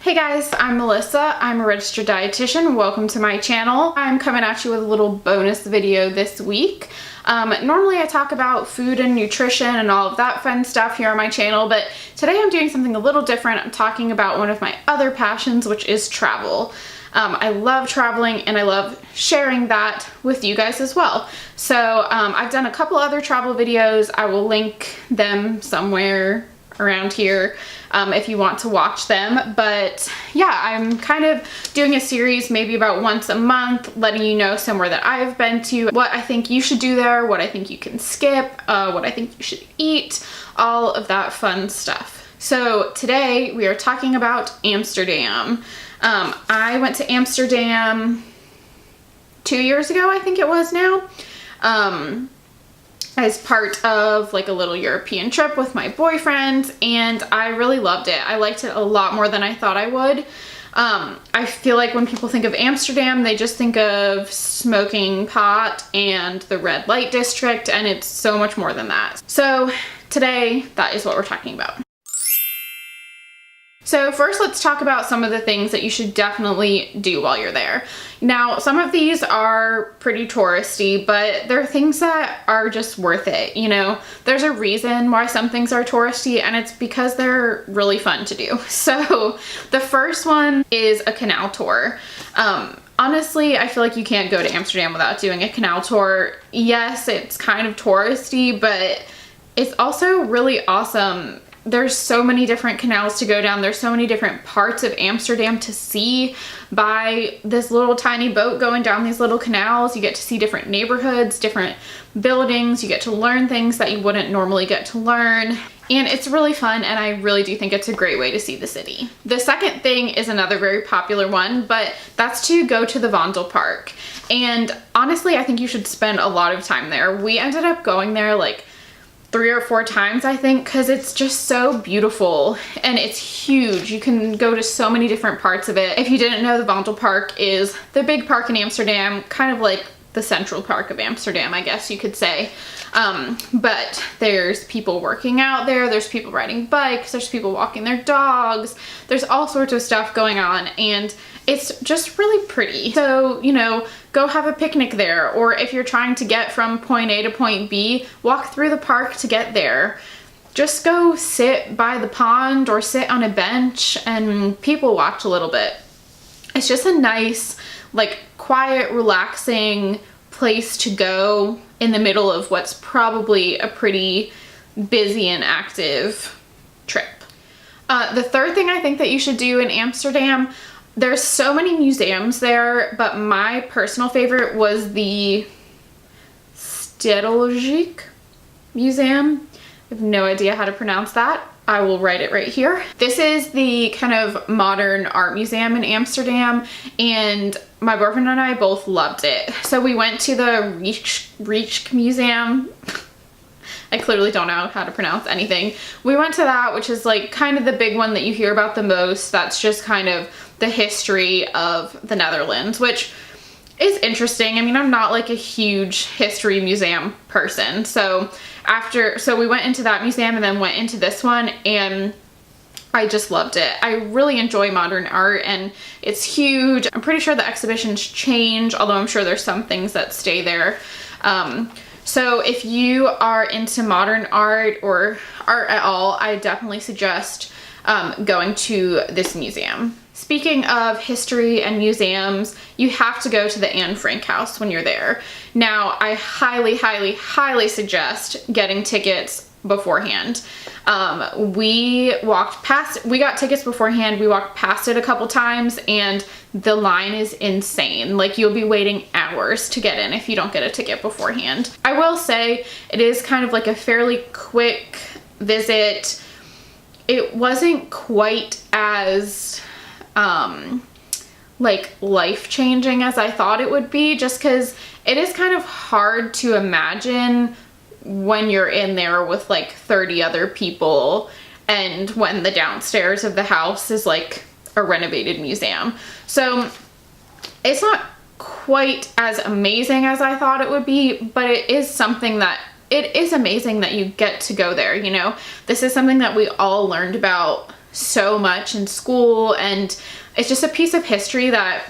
Hey guys, I'm Melissa. I'm a registered dietitian. Welcome to my channel. I'm coming at you with a little bonus video this week. Normally I talk about food and nutrition and all of that fun stuff here on my channel, but today I'm doing something a little different. I'm talking about one of my other passions, which is travel. I love traveling and I love sharing that with you guys as well. So I've done a couple other travel videos. I will link them somewhere around here if you want to watch them. But yeah, I'm kind of doing a series maybe about once a month, letting you know somewhere that I've been to, what I think you should do there, what I think you can skip, what I think you should eat, all of that fun stuff. So today we are talking about Amsterdam. I went to Amsterdam 2 years ago, I think it was now, as part of like a little European trip with my boyfriend, and I really loved it. I liked it a lot more than I thought I would. I feel like when people think of Amsterdam, they just think of smoking pot and the red light district, and it's so much more than that. So today, that is what we're talking about. So first, let's talk about some of the things that you should definitely do while you're there. Now, some of these are pretty touristy, but they're things that are just worth it. You know, there's a reason why some things are touristy, and it's because they're really fun to do. So the first one is a canal tour. Honestly, I feel like you can't go to Amsterdam without doing a canal tour. Yes, it's kind of touristy, but it's also really awesome. There's so many different canals to go down. There's so many different parts of Amsterdam to see by this little tiny boat going down these little canals. You get to see different neighborhoods, different buildings. You get to learn things that you wouldn't normally get to learn. And it's really fun, and I really do think it's a great way to see the city. The second thing is another very popular one, but that's to go to the Vondelpark. And honestly, I think you should spend a lot of time there. We ended up going there like 3 or 4 times, I think, because it's just so beautiful and it's huge. You can go to so many different parts of it. If you didn't know, the Vondelpark is the big park in Amsterdam, kind of like the Central Park of Amsterdam, I guess you could say. But there's people working out there, there's people riding bikes, there's people walking their dogs, there's all sorts of stuff going on, and it's just really pretty. So, you know, go have a picnic there, or if you're trying to get from point A to point B, walk through the park to get there. Just go sit by the pond or sit on a bench and people watch a little bit. It's just a nice, like, quiet, relaxing place to go in the middle of what's probably a pretty busy and active trip. The third thing I think that you should do in Amsterdam, there's so many museums there, but my personal favorite was the Stedelijk Museum. I have no idea how to pronounce that. I will write it right here. This is the kind of modern art museum in Amsterdam, and my boyfriend and I both loved it. So we went to the Rijksmuseum Museum. I clearly don't know how to pronounce anything. We went to that, which is like kind of the big one that you hear about the most. That's just kind of the history of the Netherlands, which is interesting. I mean, I'm not like a huge history museum person. So we went into that museum and then went into this one, and I just loved it. I really enjoy modern art, and it's huge. I'm pretty sure the exhibitions change, although I'm sure there's some things that stay there. So if you are into modern art or art at all, I definitely suggest going to this museum. Speaking of history and museums, you have to go to the Anne Frank house when you're there. Now, I highly, highly, highly suggest getting tickets beforehand. We got tickets beforehand, we walked past it a couple times, and the line is insane. Like, you'll be waiting hours to get in if you don't get a ticket beforehand. I will say it is kind of like a fairly quick visit. It wasn't quite as like life-changing as I thought it would be, just because it is kind of hard to imagine when you're in there with like 30 other people, and when the downstairs of the house is like a renovated museum. So it's not quite as amazing as I thought it would be, but it is something that it is amazing that you get to go there, you know? This is something that we all learned about so much in school, and it's just a piece of history that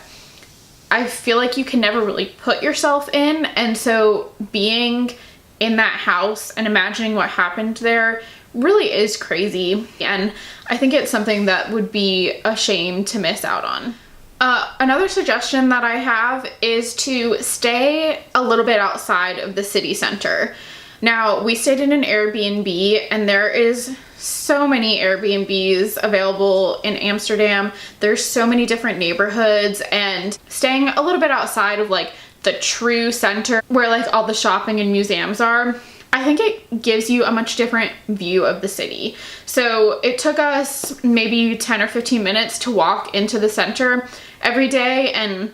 I feel like you can never really put yourself in. And so being in that house and imagining what happened there really is crazy. And I think it's something that would be a shame to miss out on. Another suggestion that I have is to stay a little bit outside of the city center. Now, we stayed in an Airbnb, and there is so many Airbnbs available in Amsterdam. There's so many different neighborhoods, and staying a little bit outside of like the true center where like all the shopping and museums are, I think it gives you a much different view of the city. So it took us maybe 10 or 15 minutes to walk into the center every day, and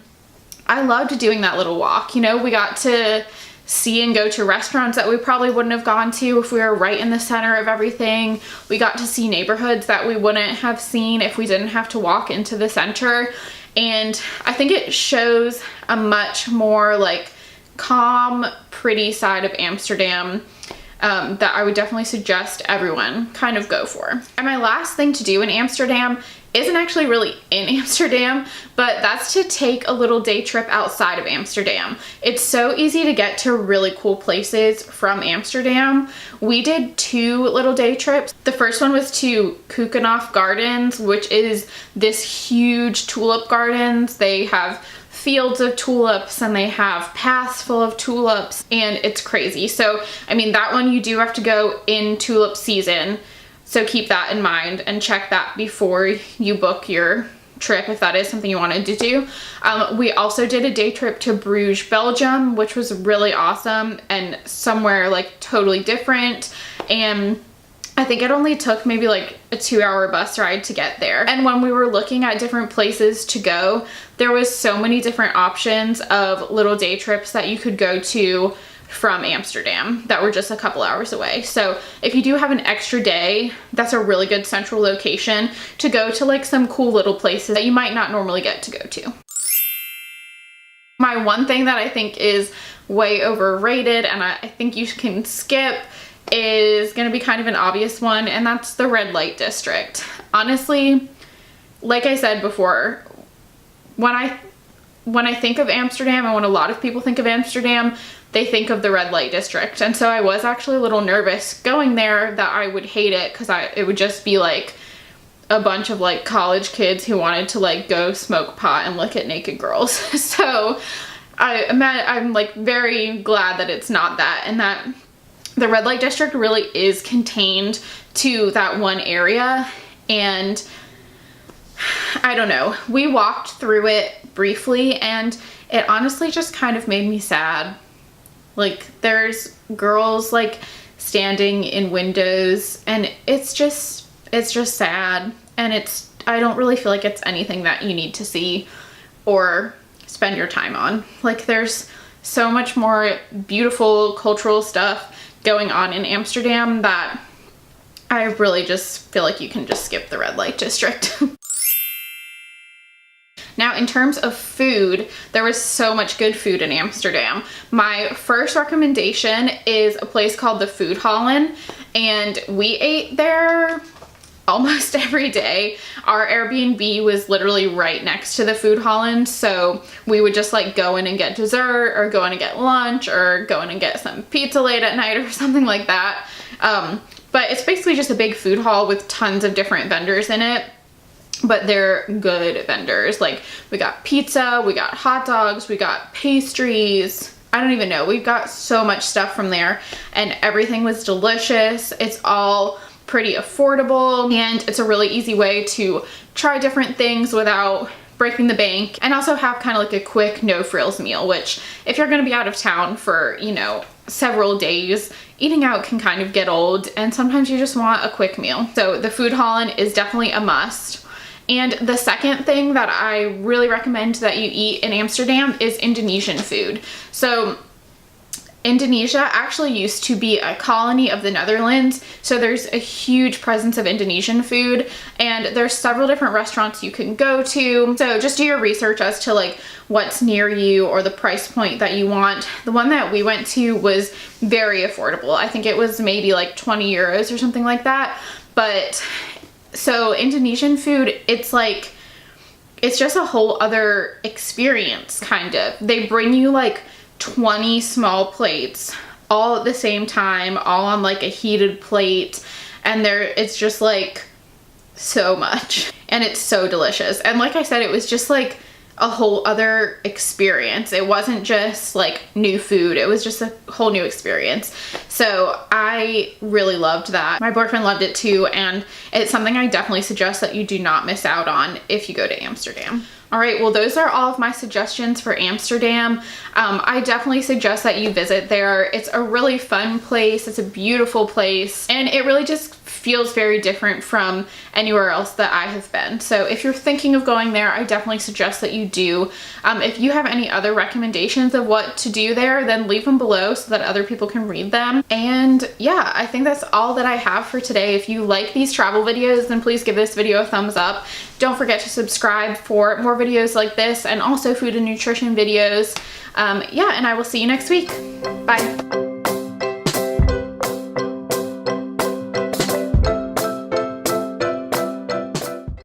I loved doing that little walk. You know, we got to see and go to restaurants that we probably wouldn't have gone to if we were right in the center of everything. We got to see neighborhoods that we wouldn't have seen if we didn't have to walk into the center. And I think it shows a much more like calm, pretty side of Amsterdam that I would definitely suggest everyone kind of go for. And my last thing to do in Amsterdam isn't actually really in Amsterdam, but that's to take a little day trip outside of Amsterdam. It's so easy to get to really cool places from Amsterdam. We did 2 little day trips. The first one was to Keukenhof Gardens, which is this huge tulip gardens. They have fields of tulips and they have paths full of tulips, and it's crazy. So, I mean, that one you do have to go in tulip season. So keep that in mind and check that before you book your trip if that is something you wanted to do. We also did a day trip to Bruges, Belgium, which was really awesome and somewhere like totally different. And I think it only took maybe like a 2-hour bus ride to get there. And when we were looking at different places to go, there was so many different options of little day trips that you could go to from Amsterdam that were just a couple hours away. So if you do have an extra day, that's a really good central location to go to like some cool little places that you might not normally get to go to. My one thing that I think is way overrated and I think you can skip is going to be kind of an obvious one, and that's the red light district. Honestly, like I said before, when I think of Amsterdam and when a lot of people think of Amsterdam, they think of the red light district. And so I was actually a little nervous going there that I would hate it, because it would just be like a bunch of like college kids who wanted to like go smoke pot and look at naked girls. So I'm like very glad that it's not that, and that the red light district really is contained to that one area. And I don't know, we walked through it briefly and it honestly just kind of made me sad. Like, there's girls like standing in windows, and it's just sad, and I don't really feel like it's anything that you need to see or spend your time on. Like, there's so much more beautiful cultural stuff going on in Amsterdam that I really just feel like you can just skip the red light district. Now, in terms of food, there was so much good food in Amsterdam. My first recommendation is a place called the Food Holland, and we ate there almost every day. Our Airbnb was literally right next to the Food Holland, so we would just like go in and get dessert or go in and get lunch or go in and get some pizza late at night or something like that. But it's basically just a big food hall with tons of different vendors in it. But they're good vendors. Like, we got pizza, we got hot dogs, we got pastries. I don't even know. We've got so much stuff from there, and everything was delicious. It's all pretty affordable, and it's a really easy way to try different things without breaking the bank, and also have kind of like a quick no frills meal, which if you're going to be out of town for, you know, several days, eating out can kind of get old, and sometimes you just want a quick meal. So the Food Holland is definitely a must. And the second thing that I really recommend that you eat in Amsterdam is Indonesian food. So Indonesia actually used to be a colony of the Netherlands, so there's a huge presence of Indonesian food, and there's several different restaurants you can go to. So just do your research as to like what's near you or the price point that you want. The one that we went to was very affordable. I think it was maybe like 20 euros or something like that, but So Indonesian food, it's like, it's just a whole other experience, kind of. They bring you like 20 small plates all at the same time, all on like a heated plate, and it's just like so much, and it's so delicious. And like I said, it was just like a whole other experience. It wasn't just like new food, it was just a whole new experience. So I really loved that. My boyfriend loved it too, and it's something I definitely suggest that you do not miss out on if you go to Amsterdam. All right, well, those are all of my suggestions for Amsterdam. I definitely suggest that you visit there. It's a really fun place. It's a beautiful place, and it really just feels very different from anywhere else that I have been. So if you're thinking of going there, I definitely suggest that you do. If you have any other recommendations of what to do there, then leave them below so that other people can read them. And yeah, I think that's all that I have for today. If you like these travel videos, then please give this video a thumbs up. Don't forget to subscribe for more videos like this, and also food and nutrition videos. Yeah, and I will see you next week. Bye.